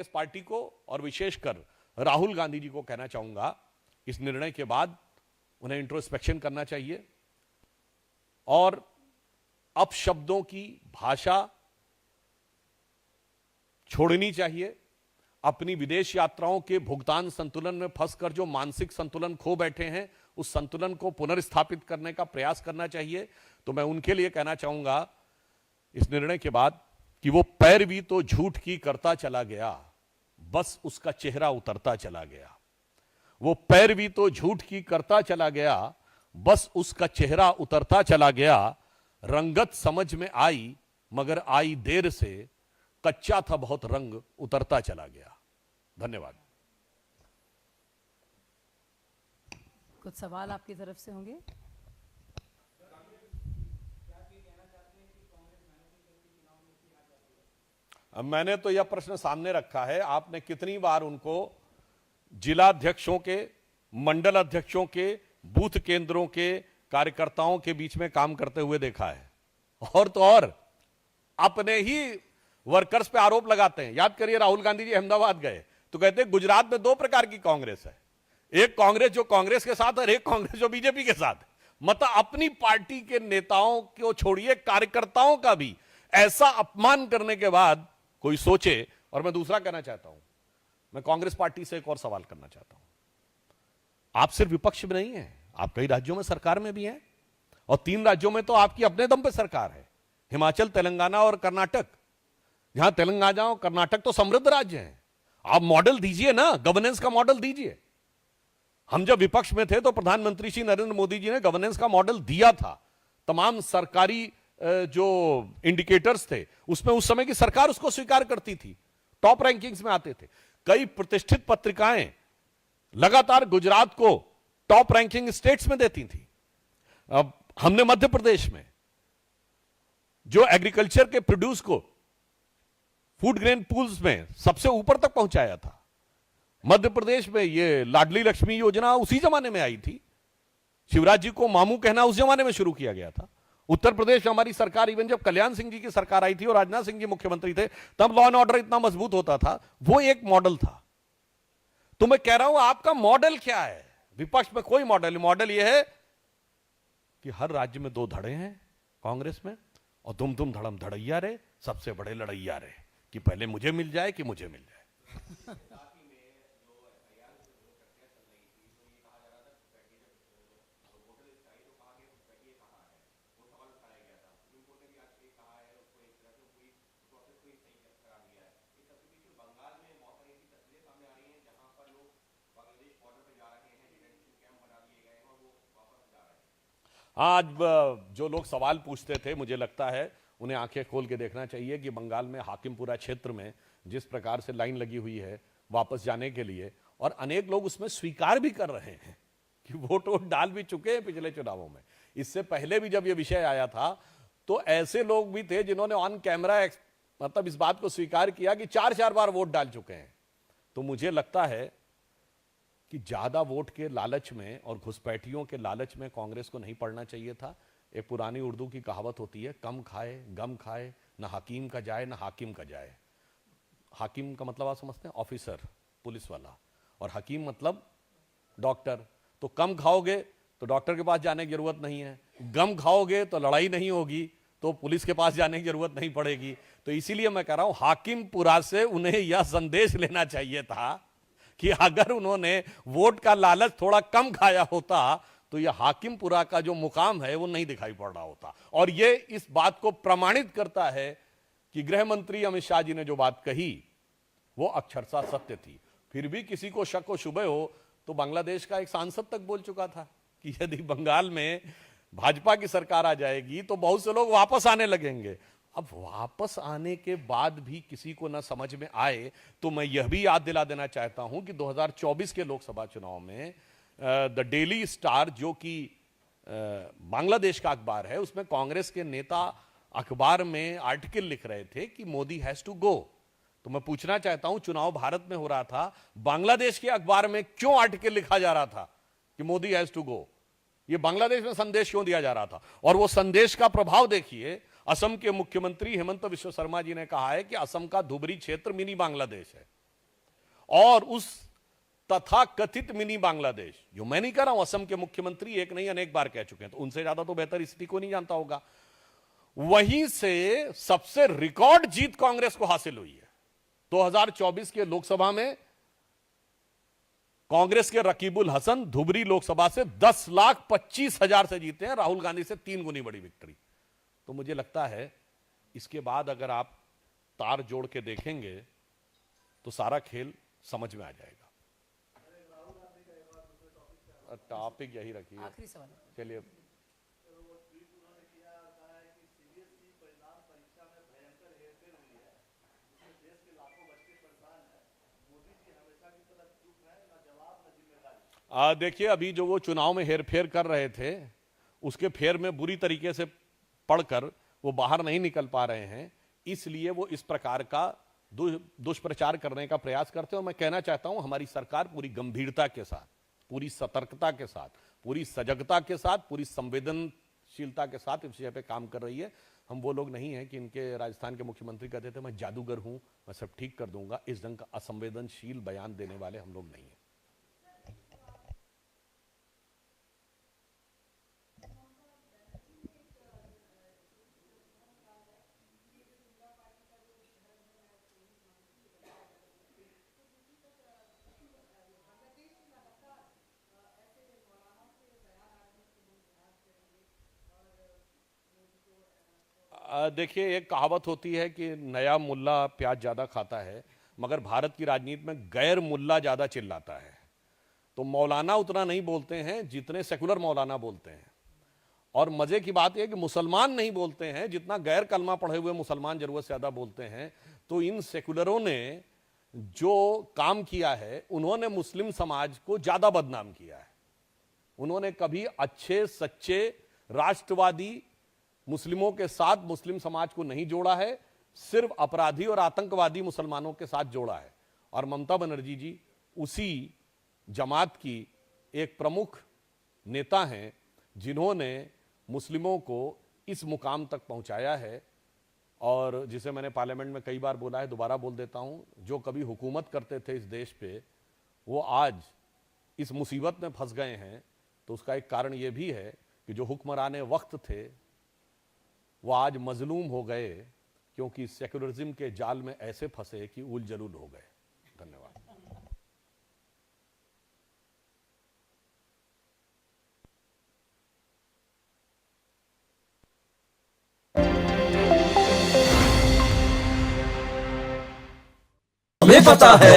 इस पार्टी को और विशेषकर राहुल गांधी जी को कहना चाहूंगा, इस निर्णय के बाद उन्हें इंट्रोस्पेक्शन करना चाहिए और अपशब्दों की भाषा छोड़नी चाहिए। अपनी विदेश यात्राओं के भुगतान संतुलन में फंसकर जो मानसिक संतुलन खो बैठे हैं, उस संतुलन को पुनर्स्थापित करने का प्रयास करना चाहिए। तो मैं उनके लिए कहना चाहूंगा इस निर्णय के बाद कि वो पैरवी तो झूठ की करता चला गया, बस उसका चेहरा उतरता चला गया। वो पैरवी तो झूठ की करता चला गया, बस उसका चेहरा उतरता चला गया। रंगत समझ में आई मगर आई देर से, कच्चा था बहुत रंग उतरता चला गया। धन्यवाद। कुछ सवाल आपकी तरफ से होंगे? अब मैंने तो यह प्रश्न सामने रखा है, आपने कितनी बार उनको जिला अध्यक्षों के, मंडल अध्यक्षों के, बूथ केंद्रों के कार्यकर्ताओं के बीच में काम करते हुए देखा है? और तो और अपने ही वर्कर्स पे आरोप लगाते हैं। याद करिए, राहुल गांधी जी अहमदाबाद गए तो कहते हैं गुजरात में दो प्रकार की कांग्रेस है, एक कांग्रेस जो कांग्रेस के साथ और एक कांग्रेस जो बीजेपी के साथ। मतलब अपनी पार्टी के नेताओं को छोड़िए, कार्यकर्ताओं का भी ऐसा अपमान करने के बाद कोई सोचे। और मैं दूसरा कहना चाहता हूं, मैं कांग्रेस पार्टी से एक और सवाल करना चाहता हूं। आप सिर्फ विपक्ष में नहीं है, आप कई राज्यों में सरकार में भी हैं, और 3 राज्यों में तो आपकी अपने दम पे सरकार है, हिमाचल, तेलंगाना और कर्नाटक। जहां तेलंगाना और कर्नाटक तो समृद्ध राज्य हैं। आप मॉडल दीजिए ना, गवर्नेंस का मॉडल दीजिए। हम जब विपक्ष में थे तो प्रधानमंत्री श्री नरेंद्र मोदी जी ने गवर्नेंस का मॉडल दिया था। तमाम सरकारी जो इंडिकेटर्स थे उसमें उस समय की सरकार उसको स्वीकार करती थी, टॉप रैंकिंग्स में आते थे। कई प्रतिष्ठित पत्रिकाएं लगातार गुजरात को टॉप रैंकिंग स्टेट्स में देती थी। अब हमने मध्य प्रदेश में जो एग्रीकल्चर के प्रोड्यूस को फूड ग्रेन पूल्स में सबसे ऊपर तक पहुंचाया था। मध्य प्रदेश में ये लाडली लक्ष्मी योजना उसी जमाने में आई थी। शिवराज जी को मामू कहना उस जमाने में शुरू किया गया था। उत्तर प्रदेश में हमारी सरकार, इवन जब कल्याण सिंह जी की सरकार आई थी और राजनाथ सिंह जी मुख्यमंत्री थे, तब लॉ एंड ऑर्डर इतना मजबूत होता था। वो एक मॉडल था। तो मैं कह रहा हूं, आपका मॉडल क्या है? विपक्ष में कोई मॉडल यह है कि हर राज्य में 2 धड़े हैं कांग्रेस में, और दुम धड़म धड़ैया रे, सबसे बड़े लड़ैया रे, कि पहले मुझे मिल जाए कि मुझे मिल जाए। आज जो लोग सवाल पूछते थे, मुझे लगता है उन्हें आंखें खोल के देखना चाहिए कि बंगाल में हाकिमपुरा क्षेत्र में जिस प्रकार से लाइन लगी हुई है वापस जाने के लिए, और अनेक लोग उसमें स्वीकार भी कर रहे हैं कि वोट डाल भी चुके हैं पिछले चुनावों में। इससे पहले भी जब यह विषय आया था तो ऐसे लोग भी थे जिन्होंने ऑन कैमरा मतलब इस बात को स्वीकार किया कि 4-4 बार वोट डाल चुके हैं। तो मुझे लगता है कि ज्यादा वोट के लालच में और घुसपैठियों के लालच में कांग्रेस को नहीं पड़ना चाहिए था। एक पुरानी उर्दू की कहावत होती है, कम खाए गम खाए, ना हकीम का जाए ना हाकिम का जाए। हाकिम का मतलब आप समझते हैं, ऑफिसर, पुलिस वाला, और हकीम मतलब डॉक्टर। तो कम खाओगे तो डॉक्टर के पास जाने की जरूरत नहीं है, गम खाओगे तो लड़ाई नहीं होगी, तो पुलिस के पास जाने की जरूरत नहीं पड़ेगी। तो इसीलिए मैं कह रहा हूं, हाकिमपुरा से उन्हें यह संदेश लेना चाहिए था कि अगर उन्होंने वोट का लालच थोड़ा कम खाया होता तो यह हाकिमपुरा का जो मुकाम है वो नहीं दिखाई पड़ रहा होता। और यह इस बात को प्रमाणित करता है कि गृह मंत्री अमित शाह जी ने जो बात कही वो अक्षरशः सत्य थी। फिर भी किसी को शक व शुबह हो तो बांग्लादेश का एक सांसद तक बोल चुका था कि यदि बंगाल में भाजपा की सरकार आ जाएगी तो बहुत से लोग वापस आने लगेंगे। अब वापस आने के बाद भी किसी को ना समझ में आए तो मैं यह भी याद दिला देना चाहता हूं कि 2024 के लोकसभा चुनाव में द डेली स्टार, जो कि बांग्लादेश का अखबार है, उसमें कांग्रेस के नेता अखबार में आर्टिकल लिख रहे थे कि मोदी हैज टू गो। तो मैं पूछना चाहता हूं, चुनाव भारत में हो रहा था, बांग्लादेश के अखबार में क्यों आर्टिकल लिखा जा रहा था कि मोदी हैज टू गो? ये बांग्लादेश में संदेश क्यों दिया जा रहा था? और वो संदेश का प्रभाव देखिए। असम के मुख्यमंत्री हेमंत बिश्व शर्मा जी ने कहा है कि असम का धुबरी क्षेत्र मिनी बांग्लादेश है। और उस तथा कथित मिनी बांग्लादेश, जो मैं नहीं कह रहा हूं, असम के मुख्यमंत्री एक नहीं अनेक बार कह चुके हैं, तो उनसे ज्यादा तो बेहतर स्थिति को नहीं जानता होगा, वहीं से सबसे रिकॉर्ड जीत कांग्रेस को हासिल हुई है। 2024 के लोकसभा में कांग्रेस के रकीबुल हसन धुबरी लोकसभा से 10,25,000 से जीते हैं, राहुल गांधी से 3 गुनी बड़ी विक्ट्री। तो मुझे लगता है इसके बाद अगर आप तार जोड़ के देखेंगे तो सारा खेल समझ में आ जाएगा। टॉपिक यही रखिए, आखिरी सवाल। चलिए। देखिए, अभी जो वो चुनाव में हेरफेर कर रहे थे, उसके फेर में बुरी तरीके से पढ़कर वो बाहर नहीं निकल पा रहे हैं, इसलिए वो इस प्रकार का दुष्प्रचार करने का प्रयास करते हैं। और मैं कहना चाहता हूं, हमारी सरकार पूरी गंभीरता के साथ, पूरी सतर्कता के साथ, पूरी सजगता के साथ, पूरी संवेदनशीलता के साथ इस विषय पे काम कर रही है। हम वो लोग नहीं हैं कि इनके राजस्थान के मुख्यमंत्री कहते थे मैं जादूगर हूं, मैं सब ठीक कर दूंगा। इस ढंग का असंवेदनशील बयान देने वाले हम लोग नहीं हैं। देखिए, एक कहावत होती है कि नया मुल्ला प्याज ज्यादा खाता है, मगर भारत की राजनीति में गैर मुल्ला ज्यादा चिल्लाता है। तो मौलाना उतना नहीं बोलते हैं जितने सेकुलर मौलाना बोलते हैं। और मजे की बात यह कि मुसलमान नहीं बोलते हैं जितना गैर कलमा पढ़े हुए मुसलमान जरूरत से ज्यादा बोलते हैं। तो इन सेकुलरों ने जो काम किया है, उन्होंने मुस्लिम समाज को ज्यादा बदनाम किया है। उन्होंने कभी अच्छे सच्चे राष्ट्रवादी मुस्लिमों के साथ मुस्लिम समाज को नहीं जोड़ा है, सिर्फ अपराधी और आतंकवादी मुसलमानों के साथ जोड़ा है। और ममता बनर्जी जी उसी जमात की एक प्रमुख नेता हैं, जिन्होंने मुस्लिमों को इस मुकाम तक पहुंचाया है। और जिसे मैंने पार्लियामेंट में कई बार बोला है, दोबारा बोल देता हूं, जो कभी हुकूमत करते थे इस देश पे, वो आज इस मुसीबत में फंस गए हैं। तो उसका एक कारण ये भी है कि जो हुक्मराने वक्त थे वो आज मजलूम हो गए, क्योंकि सेकुलरिज्म के जाल में ऐसे फंसे कि उल जलूल हो गए। धन्यवाद। हमें पता है